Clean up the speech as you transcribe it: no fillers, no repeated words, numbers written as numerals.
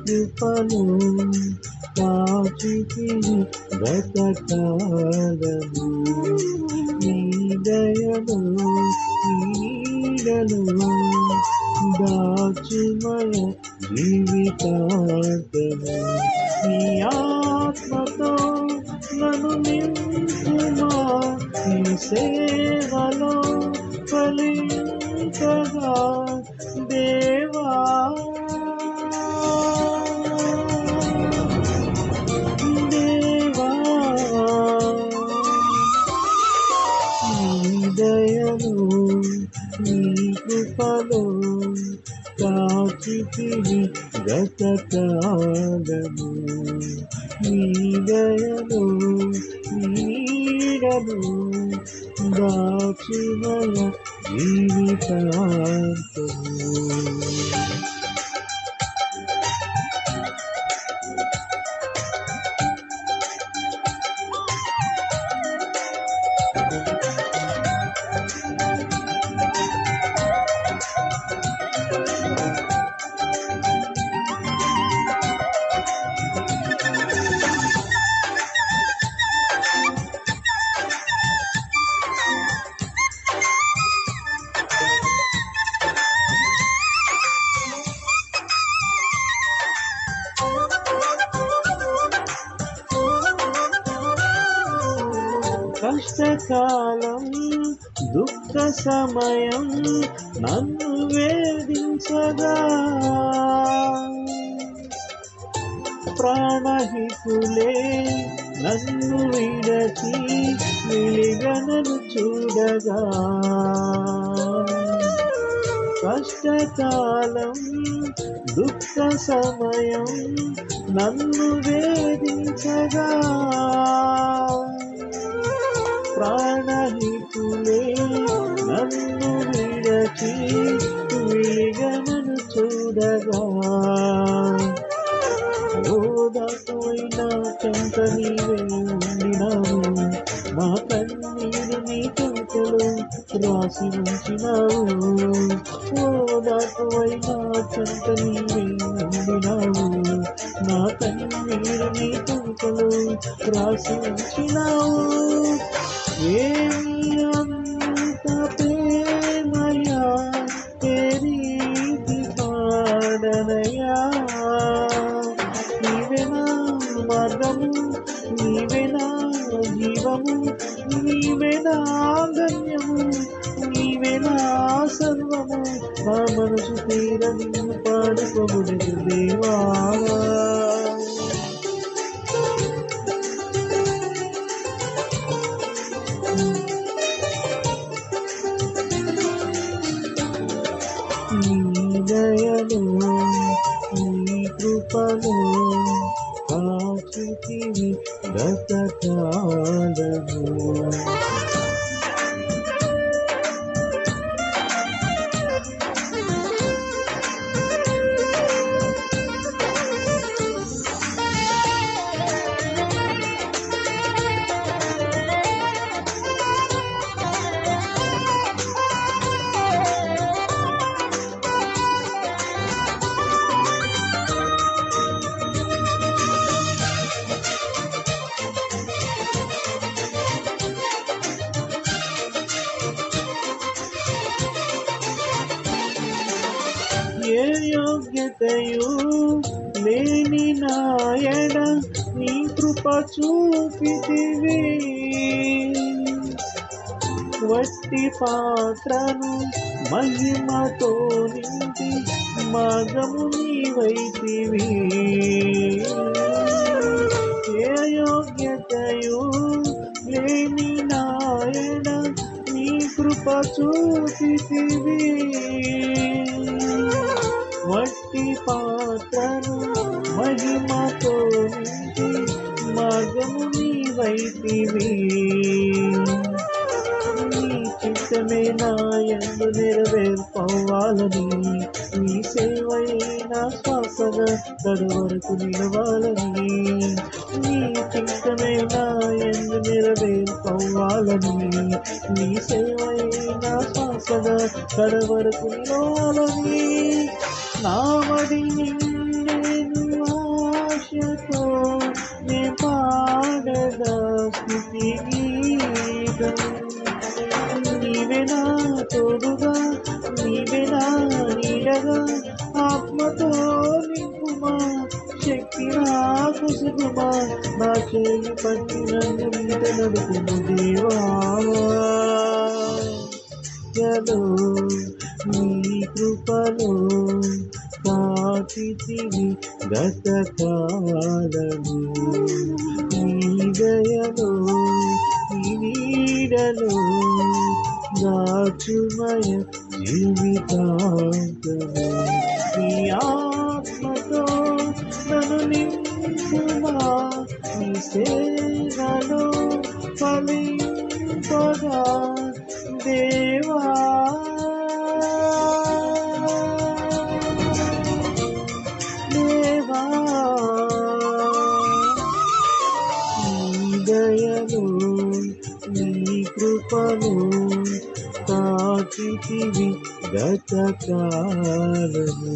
కృపలో కాచితివి గతకాలము, నీ దయలో నీడలో దాచుమయ జీవితాంతము, నీ ఆత్మతో నన్ను నింపుమా, నీ సేవలో ఫలించగా దేవా, దేవా నీ దయలో నీ కృపలో కాచితివి గతకాలము, నీ దయలో నీడలో దాచుమయ జీవితాంతము. కష్టకాలం దుఃఖ సమయం నన్ను వేధించగా, ప్రాణహితులే నన్ను విడచి వెలిగనను చూడగా, కష్టకాలం దుఃఖ సమయం నన్ను వేధించగా, ప్రాణహితులే నన్ను విడచి వెలిగనను చూడగా, ఓదాకువైనా చెంత నీవే ఉండినావు, నా కన్నీరు నీ తుంకలు రాసి ఉంచినావు, ఓదాకువైనా చెంత నీవే ఉండినావు, నా కన్నీరు నీ తుంకలు రాసి ఉంచినావు, ఏమి అంత ప్రేమయా తెరీతి పాడనయా, నీవే నా మార్గము, నీవే నా జీవము, నీవే నా గమ్యము, నీవే నా సర్వము, నా మనసు తీర నిన్ను పాడుకోబడదు దేవా. నీ దయలో నీ కృపలో కాచితివి గతకాలము, ఏ యోగ్యతయు లేని నాయన నీ కృప చూపితివి, వట్టి పాత్రను మహిమతో నింపి మార్గము నీవైతివి, ఏ యోగ్యతయు లేని నాయన నీ కృప చూపితివి, వట్టి పాత్రను మహిమతో నింపి మార్గము నీవైతివి, నీ చిత్తమే నా యందు నెరవేర్పవ్వాలని, నీ సేవయే నా శ్వాసగా కడవరకు నిలవాలని, నీ చిత్తమే నా యందు నెరవేర్పవ్వాలని, నీ సేవయే నా శ్వాసగా కడవరకు నిలవాలని, నామది నిన్నే గీతం నీవే నా తోడుగా నీవే నా నీడగా ఆత్మతో నింపుమా శక్తి నాకు సుఖమా నా చేయి పట్టి నన్ను నీట నడుపుము దేవా కృపలో నీ కృపలో కాచితివి గతకాలము నీ దయలో నీ నీడలో దాచుమయ జీవితాంతము నీ ఆత్మతో నన్ను నింపుమా నీ సేవలో ఫలింపగా దేవా దేవా నీ దయలో నీ కృపలో కాచితివి గతకాలము